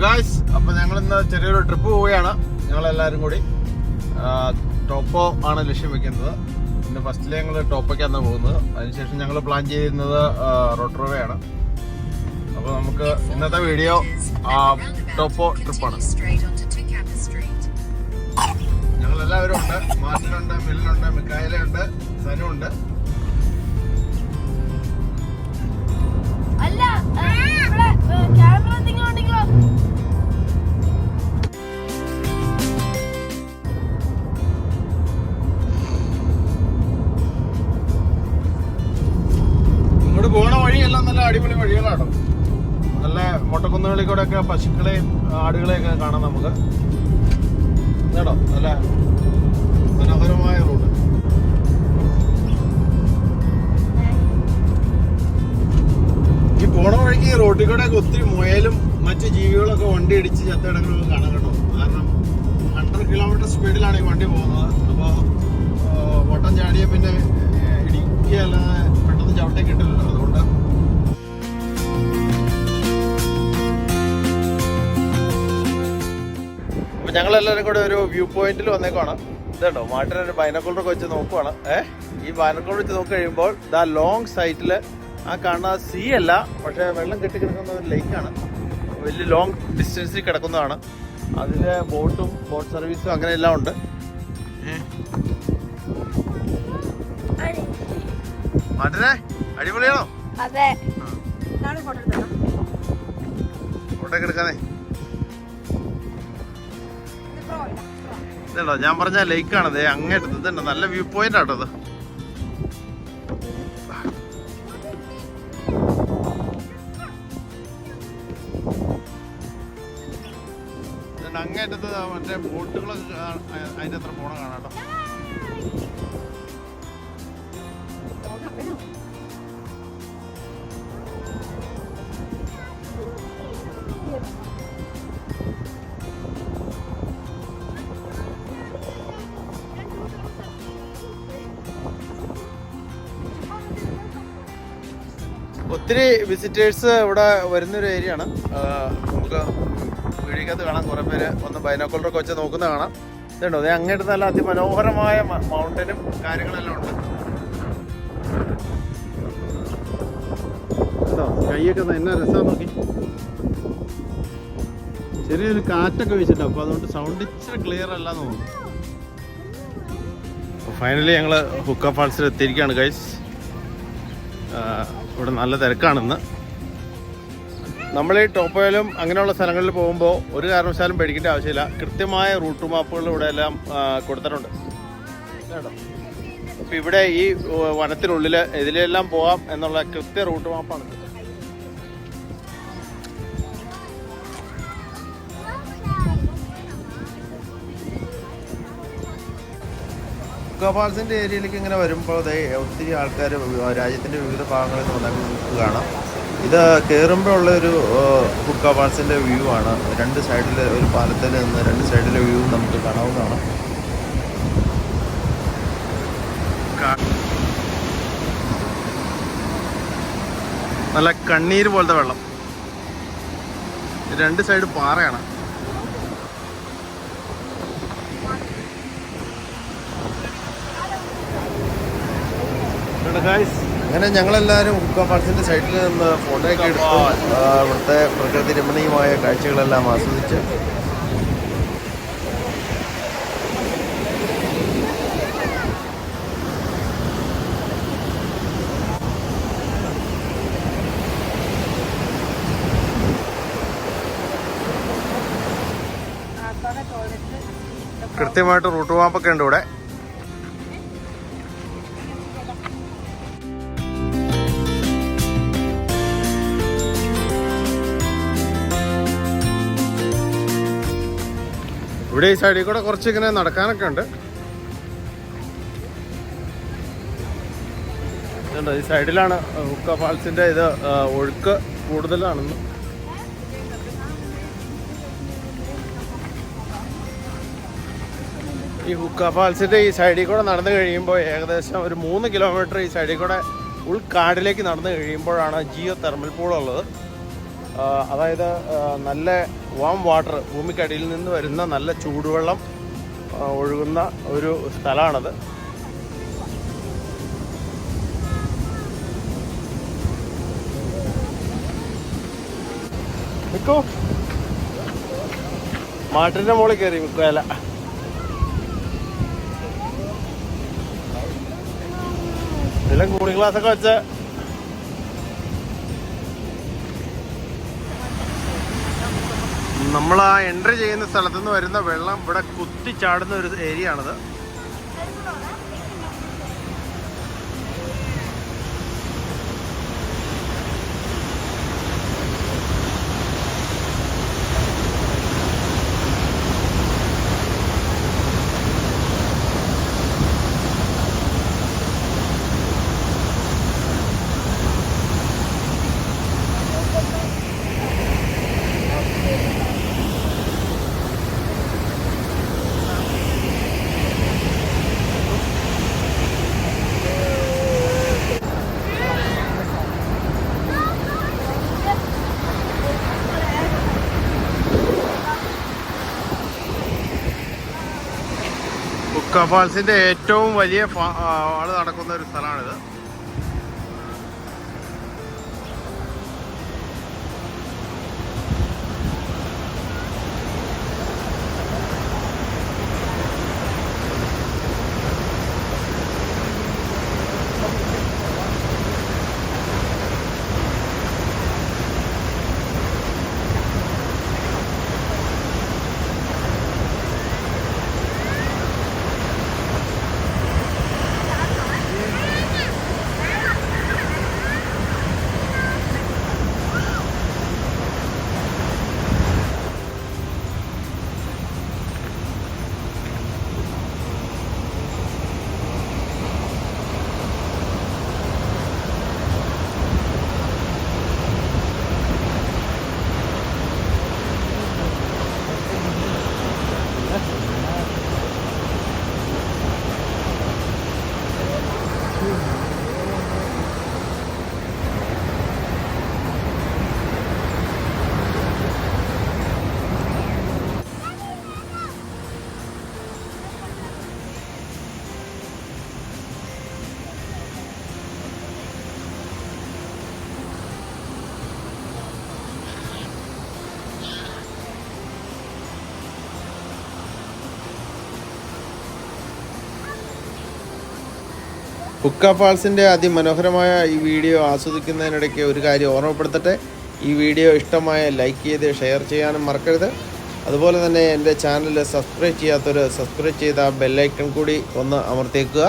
Guys, അപ്പോൾ ഞങ്ങൾ ഇന്ന് ചെറിയൊരു ട്രിപ്പ് പോവുകയാണ്. ഞങ്ങളെല്ലാവരും കൂടി ടോപ്പോ ആണ് ലക്ഷ്യം വെക്കുന്നത്. ഇന്ന് ഫസ്റ്റിൽ ഞങ്ങൾ ടോപ്പോയ്ക്കാണ് പോകുന്നത്. അതിനുശേഷം ഞങ്ങൾ പ്ലാൻ ചെയ്യുന്നത് റോട്ടർവേ ആണ്. അപ്പോൾ നമുക്ക് ഇന്നത്തെ വീഡിയോ ടോപ്പോ ട്രിപ്പാണ്. ഞങ്ങളെല്ലാവരും ഉണ്ട്. മാർട്ടിനുണ്ട്, മില്ലുണ്ട്, മിക്കായലുണ്ട്, സനുണ്ട്. ഇങ്ങോട്ട് പോകണ വഴിയെല്ലാം നല്ല അടിപൊളി വഴികളാണ്. നല്ല മൊട്ടക്കുന്നുകളിൽ കൂടെ ഒക്കെ പശുക്കളെയും ആടുകളെയൊക്കെ കാണാം നമുക്ക്. കേട്ടോ, നല്ല മനോഹരമായ റോഡ്. ഈ പോണ വഴിക്ക് റോഡിൽ കൂടെ ഒത്തിരി മുയലും മറ്റു ജീവികളൊക്കെ വണ്ടി ഇടിച്ച് ചത്തടങ്ങളൊക്കെ കാണാൻ കേട്ടോ. കാരണം 100 കിലോമീറ്റർ സ്പീഡിലാണ് ഈ വണ്ടി പോകുന്നത്. അപ്പോൾ വട്ടം ചാടിയ പിന്നെ ഇടിക്കുകയല്ലാതെ പെട്ടെന്ന് ചവിട്ടേ കിട്ടില്ലല്ലോ. അതുകൊണ്ട് അപ്പം ഞങ്ങളെല്ലാവരും കൂടെ ഒരു വ്യൂ പോയിന്റിൽ വന്നേക്കാണ്. ഇതുണ്ടോ, മാട്ടിനൊരു ബൈനോക്കുലറൊക്കെ വെച്ച് നോക്കുവാണ്. ഈ ബൈനോക്കുലർ വെച്ച് നോക്കി കഴിയുമ്പോൾ ദാ ലോങ് സൈറ്റിൽ ആ കാണുന്ന സീ അല്ല, പക്ഷേ വെള്ളം കെട്ടിക്കിടക്കുന്ന ഒരു ലേക്കാണ്. വലിയ ലോങ് ഡിസ്റ്റൻസിൽ കിടക്കുന്നതാണ്. അതിൽ ബോട്ടും ബോട്ട് സർവീസും അങ്ങനെ എല്ലാം ഉണ്ട്. മാട്ടിനെ അടിപൊളിയാണോ? ഫോട്ടോ എടുക്കാനേ. ഇതുണ്ടോ, ഞാൻ പറഞ്ഞ ലേക്കാണത്. അങ്ങേറ്റത് ഇതുണ്ടോ, നല്ല വ്യൂ പോയിന്റ് ആട്ടോ അത്. അങ്ങേറ്റത്ത് മറ്റേ ബോട്ടുകളൊക്കെ അതിൻ്റെ അത്ര പോണ കാണാട്ടോ. ഒത്തിരി വിസിറ്റേഴ്സ് ഇവിടെ വരുന്നൊരു ഏരിയ ആണ്. നമുക്ക് വീടിക്കകത്ത് കാണാം കുറേ പേര് വന്ന് ബൈനോക്കുലറൊക്കെ വെച്ച് നോക്കുന്ന കാണാം. ഇതുണ്ടോ, അത് അങ്ങോട്ട് നല്ല അതിമനോഹരമായ മൗണ്ടനും കാര്യങ്ങളെല്ലാം ഉണ്ട്. കേട്ടോ, കൈയൊക്കെ എന്നാ രസമാണ് നോക്കി. ചെറിയൊരു കാറ്റൊക്കെ വീശിട്ടോ, അപ്പോൾ അതുകൊണ്ട് സൗണ്ട് ഇച്ചിരി ക്ലിയർ അല്ലാന്ന് തോന്നുന്നു. ഫൈനലി ഞങ്ങൾ ഹുക്ക ഫാൾസിൽ എത്തിയിരിക്കുകയാണ് ഗൈസ്. ഇവിടെ നല്ല തിരക്കാണിന്ന്. നമ്മൾ ഈ ടോപ്പോയിലും അങ്ങനെയുള്ള സ്ഥലങ്ങളിൽ പോകുമ്പോൾ ഒരു കാരണവശാലും പേടിക്കേണ്ട ആവശ്യമില്ല. കൃത്യമായ റൂട്ട് മാപ്പുകൾ ഇവിടെ എല്ലാം കൊടുത്തിട്ടുണ്ട് കേട്ടോ. അപ്പോൾ ഇവിടെ ഈ വനത്തിനുള്ളിൽ ഇതിലെല്ലാം പോകാം എന്നുള്ള കൃത്യ റൂട്ട് മാപ്പാണ്. ഹുക്ക ഫാൾസിൻ്റെ ഏരിയയിലേക്ക് ഇങ്ങനെ വരുമ്പോൾ ഒത്തിരി ആൾക്കാർ രാജ്യത്തിൻ്റെ വിവിധ ഭാഗങ്ങളിൽ നിന്ന് നമുക്ക് കാണാം. ഇത് കയറുമ്പോൾ ഉള്ളൊരു ഹുക്ക ഫാൾസിൻ്റെ വ്യൂ ആണ്. രണ്ട് സൈഡിൽ ഒരു പാലത്തിൽ നിന്ന് രണ്ട് സൈഡിലെ വ്യൂ നമുക്ക് കാണാവുന്നതാണ്. നല്ല കണ്ണീര് പോലത്തെ വെള്ളം. രണ്ട് സൈഡ് പാറയാണ്. അങ്ങനെ ഞങ്ങളെല്ലാവരും ഹുക്ക ഫാൾസിൻ്റെ സൈഡിൽ നിന്ന് ഫോട്ടോയൊക്കെ എടുത്തു. ഇവിടുത്തെ പ്രകൃതി രമണീയമായ കാഴ്ചകളെല്ലാം ആസ്വദിച്ച് കൃത്യമായിട്ട് റൂട്ട് മാപ്പൊക്കെ ഉണ്ട് ഇവിടെ. ഇവിടെ ഈ സൈഡിൽ കൂടെ കുറച്ച് ഇങ്ങനെ നടക്കാനൊക്കെ ഉണ്ട്. ഈ സൈഡിലാണ് ഹുക്ക ഫാൾസിൻ്റെ ഇത് ഒഴുക്ക് കൂടുതലാണെന്ന്. ഈ ഹുക്ക ഫാൾസിൻ്റെ ഈ സൈഡിൽ കൂടെ നടന്നു കഴിയുമ്പോൾ ഏകദേശം ഒരു 3 കിലോമീറ്റർ ഈ സൈഡിൽ കൂടെ ഉൾക്കാടിലേക്ക് നടന്നു കഴിയുമ്പോഴാണ് ജിയോ തെർമൽ പൂൾ ഉള്ളത്. അതായത് നല്ല വാം വാട്ടർ, ഭൂമിക്കടിയിൽ നിന്ന് വരുന്ന നല്ല ചൂടുവെള്ളം ഒഴുകുന്ന ഒരു സ്ഥലമാണത്. നിൽക്കൂ, മാട്ടിൻ്റെ മുകളിൽ കയറി നിൽക്കുകയല്ല. ഇതിലും കൂളിംഗ് ഗ്ലാസ്സൊക്കെ വെച്ച് നമ്മൾ ആ എൻട്രി ചെയ്യുന്ന സ്ഥലത്തു നിന്ന് വരുന്ന വെള്ളം ഇവിടെ കുത്തിച്ചാടുന്ന ഒരു ഏരിയ ആണിത്. ബുക്ക ഫാൾസിന്റെ ഏറ്റവും വലിയ ആള് നടക്കുന്ന ഒരു സ്ഥലമാണിത്. ബുക്ക ഫാൾസിൻ്റെ അതിമനോഹരമായ ഈ വീഡിയോ ആസ്വദിക്കുന്നതിനിടയ്ക്ക് ഒരു കാര്യം ഓർമ്മപ്പെടുത്തട്ടെ. ഈ വീഡിയോ ഇഷ്ടമായ ലൈക്ക് ചെയ്ത് ഷെയർ ചെയ്യാനും മറക്കരുത്. അതുപോലെ തന്നെ എൻ്റെ ചാനൽ സബ്സ്ക്രൈബ് ചെയ്യാത്തവർ സബ്സ്ക്രൈബ് ചെയ്ത ബെല്ലൈക്കൺ കൂടി ഒന്ന് അമർത്തിയേക്കുക.